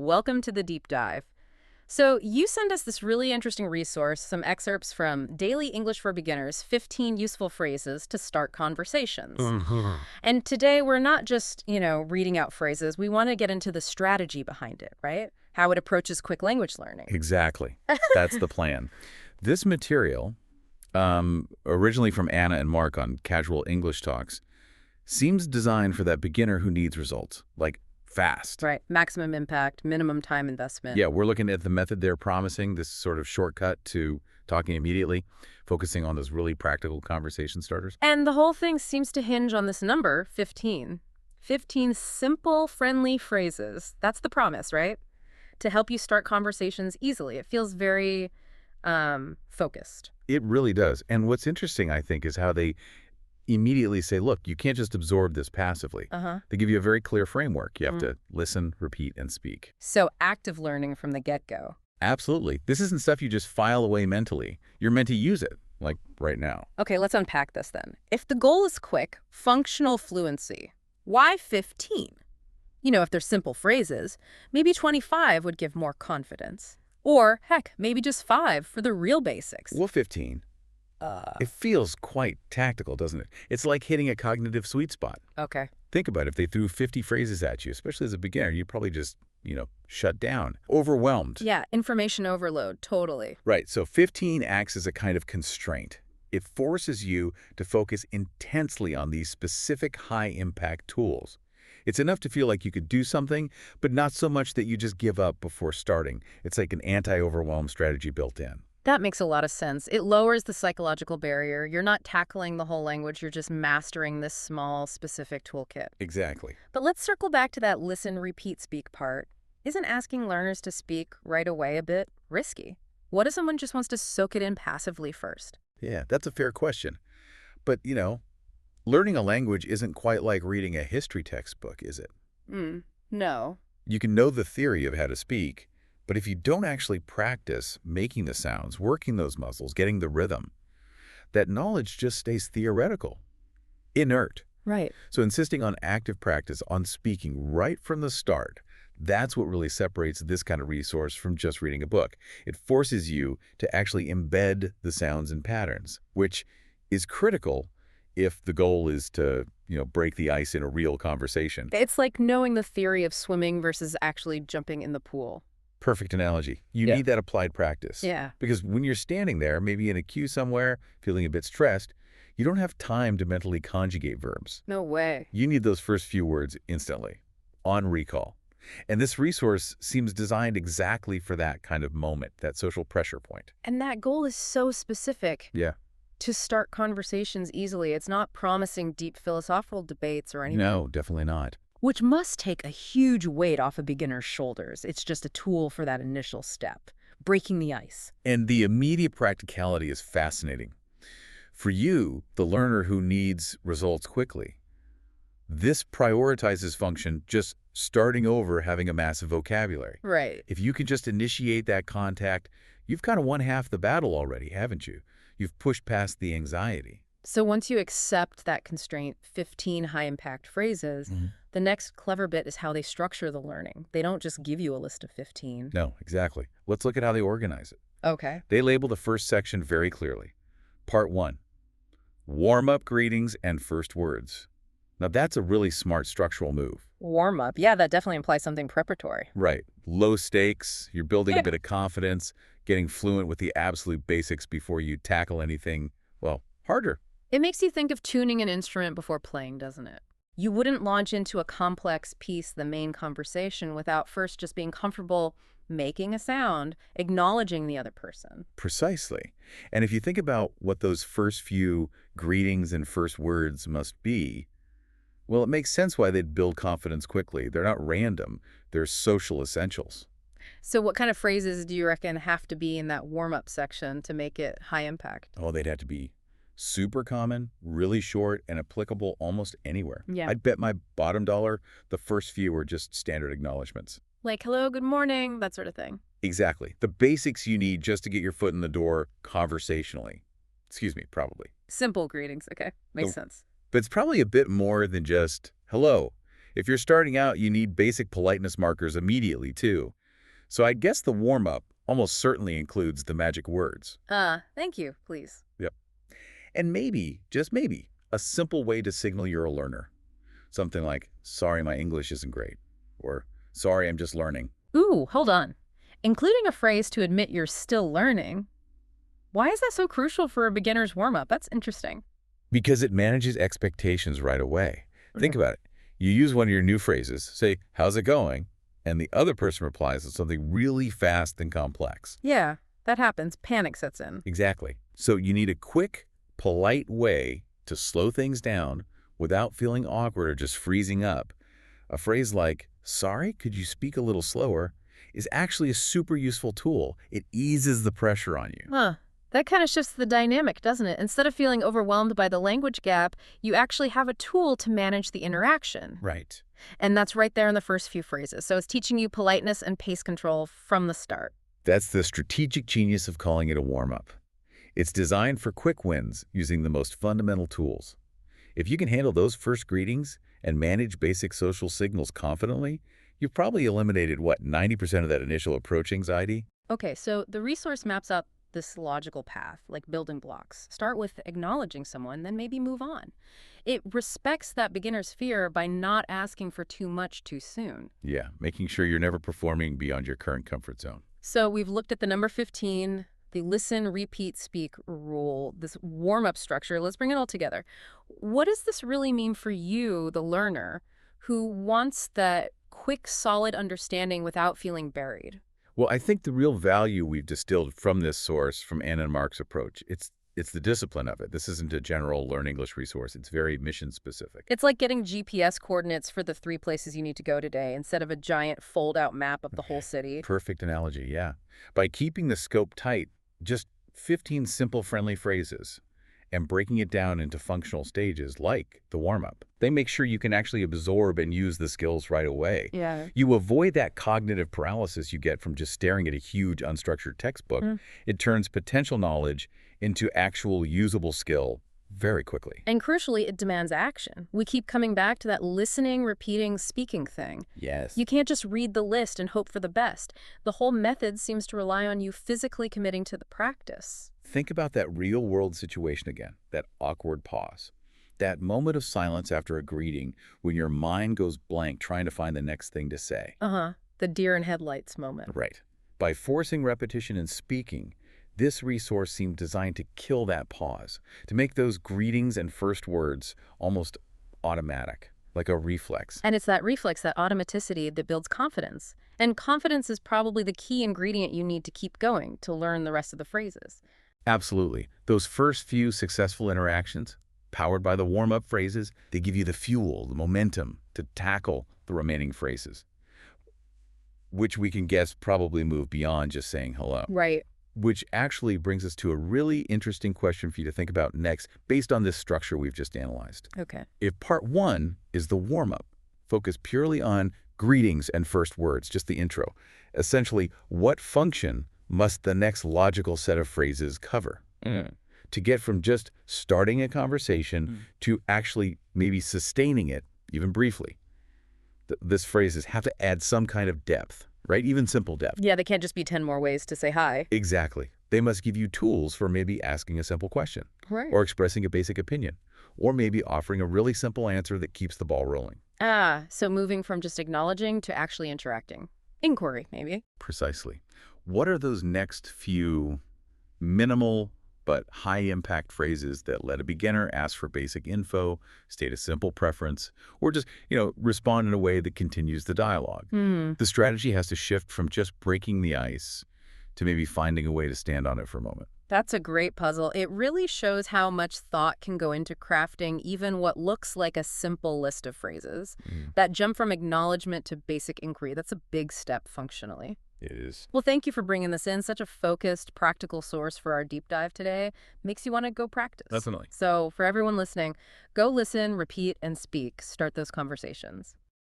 Welcome to the deep dive. So, you sent us this really interesting resource, some excerpts from Daily English for Beginners 15 Useful Phrases to Start Conversations. Mhm. And today we're not just, reading out phrases. We want to get into the strategy behind it, right? How it approaches quick language learning. Exactly. That's the plan. This material, originally from Anna and Mark on Casual English Talks, seems designed for that beginner who needs results, like fast. Right. Maximum impact, minimum time investment. Yeah, we're looking at the method they're promising, this sort of shortcut to talking immediately, focusing on those really practical conversation starters. And the whole thing seems to hinge on this number, 15. 15 simple, friendly phrases. That's the promise, right? To help you start conversations easily. It feels very focused. It really does. And what's interesting, I think, is how they immediately say, look, you can't just absorb this passively. Uh-huh. They give you a very clear framework. You have to listen, repeat, and speak. So active learning from the get-go. Absolutely. This isn't stuff you just file away mentally. You're meant to use it, like right now. Okay, let's unpack this then. If the goal is quick, functional fluency, why 15? If they're simple phrases, maybe 25 would give more confidence. Or, heck, maybe just 5 for the real basics. Well, 15. It feels quite tactical, doesn't it? It's like hitting a cognitive sweet spot. Okay. Think about it. If they threw 50 phrases at you, especially as a beginner, you'd probably just, shut down, overwhelmed. Yeah, information overload, totally. Right. So 15 acts as a kind of constraint. It forces you to focus intensely on these specific high-impact tools. It's enough to feel like you could do something, but not so much that you just give up before starting. It's like an anti-overwhelm strategy built in. That makes a lot of sense. It lowers the psychological barrier. You're not tackling the whole language, you're just mastering this small, specific toolkit. Exactly. But let's circle back to that listen, repeat, speak part. Isn't asking learners to speak right away a bit risky? What if someone just wants to soak it in passively first? Yeah, that's a fair question. But, learning a language isn't quite like reading a history textbook, is it? No. You can know the theory of how to speak, but if you don't actually practice making the sounds, working those muscles, getting the rhythm, that knowledge just stays theoretical, inert. Right. So insisting on active practice, on speaking right from the start, that's what really separates this kind of resource from just reading a book. It forces you to actually embed the sounds and patterns, which is critical if the goal is to, break the ice in a real conversation. It's like knowing the theory of swimming versus actually jumping in the pool. Perfect analogy. You Yeah. need that applied practice. Yeah. Because when you're standing there, maybe in a queue somewhere, feeling a bit stressed, you don't have time to mentally conjugate verbs. No way. You need those first few words instantly, on recall. And this resource seems designed exactly for that kind of moment, that social pressure point. And that goal is so specific. Yeah. To start conversations easily. It's not promising deep philosophical debates or anything. No, definitely not. Which must take a huge weight off a beginner's shoulders. It's just a tool for that initial step, breaking the ice. And the immediate practicality is fascinating. For you, the learner who needs results quickly, this prioritizes function just starting over having a massive vocabulary. Right. If you can just initiate that contact, you've kind of won half the battle already, haven't you? You've pushed past the anxiety. So once you accept that constraint, 15 high-impact phrases, the next clever bit is how they structure the learning. They don't just give you a list of 15. No, exactly. Let's look at how they organize it. Okay. They label the first section very clearly. Part 1, warm-up greetings and first words. Now, that's a really smart structural move. Warm-up. Yeah, that definitely implies something preparatory. Right. Low stakes, you're building a bit of confidence, getting fluent with the absolute basics before you tackle anything, harder. It makes you think of tuning an instrument before playing, doesn't it? You wouldn't launch into a complex piece, the main conversation, without first just being comfortable making a sound, acknowledging the other person. Precisely. And if you think about what those first few greetings and first words must be, well, it makes sense why they'd build confidence quickly. They're not random. They're social essentials. So what kind of phrases do you reckon have to be in that warm-up section to make it high impact? Oh, they'd have to be super common, really short, and applicable almost anywhere. Yeah. I'd bet my bottom dollar the first few are just standard acknowledgments. Like, hello, good morning, that sort of thing. Exactly. The basics you need just to get your foot in the door conversationally. Excuse me, probably. Simple greetings, okay. Makes So- sense. But it's probably a bit more than just hello. If you're starting out, you need basic politeness markers immediately, too. So I guess the warm-up almost certainly includes the magic words. Thank you, please. Yep. And maybe, just maybe, a simple way to signal you're a learner. Something like, sorry, my English isn't great, or sorry, I'm just learning. Ooh, hold on. Including a phrase to admit you're still learning. Why is that so crucial for a beginner's warm-up? That's interesting. Because it manages expectations right away. Think about it. You use one of your new phrases, say, how's it going? And the other person replies with something really fast and complex. Yeah, that happens. Panic sets in. Exactly. So you need a quick, polite way to slow things down without feeling awkward or just freezing up. A phrase like, sorry, could you speak a little slower, is actually a super useful tool. It eases the pressure on you. Huh. That kind of shifts the dynamic, doesn't it? Instead of feeling overwhelmed by the language gap, you actually have a tool to manage the interaction. Right. And that's right there in the first few phrases. So it's teaching you politeness and pace control from the start. That's the strategic genius of calling it a warm-up. It's designed for quick wins using the most fundamental tools. If you can handle those first greetings and manage basic social signals confidently, you've probably eliminated, 90% of that initial approach anxiety? Okay, so the resource maps out this logical path, like building blocks. Start with acknowledging someone, then maybe move on. It respects that beginner's fear by not asking for too much too soon. Yeah, making sure you're never performing beyond your current comfort zone. So we've looked at the number 15, the listen, repeat, speak rule, this warm-up structure. Let's bring it all together. What does this really mean for you, the learner, who wants that quick, solid understanding without feeling buried? Well, I think the real value we've distilled from this source, from Anna and Mark's approach, it's the discipline of it. This isn't a general Learn English resource. It's very mission-specific. It's like getting GPS coordinates for the 3 places you need to go today instead of a giant fold-out map of the whole city. Perfect analogy, yeah. By keeping the scope tight, just 15 simple, friendly phrases, and breaking it down into functional stages like the warm-up, they make sure you can actually absorb and use the skills right away. Yeah. You avoid that cognitive paralysis you get from just staring at a huge unstructured textbook. It turns potential knowledge into actual usable skill very quickly. And crucially, it demands action. We keep coming back to that listening, repeating, speaking thing. Yes. You can't just read the list and hope for the best. The whole method seems to rely on you physically committing to the practice. Think about that real-world situation again, that awkward pause. That moment of silence after a greeting when your mind goes blank trying to find the next thing to say. The deer in headlights moment. Right. By forcing repetition and speaking, this resource seemed designed to kill that pause, to make those greetings and first words almost automatic, like a reflex. And it's that reflex, that automaticity, that builds confidence. And confidence is probably the key ingredient you need to keep going to learn the rest of the phrases. Absolutely. Those first few successful interactions, powered by the warm-up phrases, they give you the fuel, the momentum to tackle the remaining phrases, which we can guess probably move beyond just saying hello. Right. Which actually brings us to a really interesting question for you to think about next, based on this structure we've just analyzed. Okay. If part 1 is the warm-up, focus purely on greetings and first words, just the intro. Essentially, what function must the next logical set of phrases cover? To get from just starting a conversation to actually maybe sustaining it, even briefly. This phrases have to add some kind of depth, right? Even simple depth. Yeah, they can't just be 10 more ways to say hi. Exactly. They must give you tools for maybe asking a simple question, Right. or expressing a basic opinion, or maybe offering a really simple answer that keeps the ball rolling. So moving from just acknowledging to actually interacting. Inquiry, maybe. Precisely. What are those next few minimal but high-impact phrases that let a beginner ask for basic info, state a simple preference, or just, respond in a way that continues the dialogue? The strategy has to shift from just breaking the ice to maybe finding a way to stand on it for a moment. That's a great puzzle. It really shows how much thought can go into crafting even what looks like a simple list of phrases. That jump from acknowledgement to basic inquiry, that's a big step functionally. It is. Well, thank you for bringing this in. Such a focused, practical source for our deep dive today. Makes you want to go practice. Definitely. So for everyone listening, go listen, repeat, and speak. Start those conversations.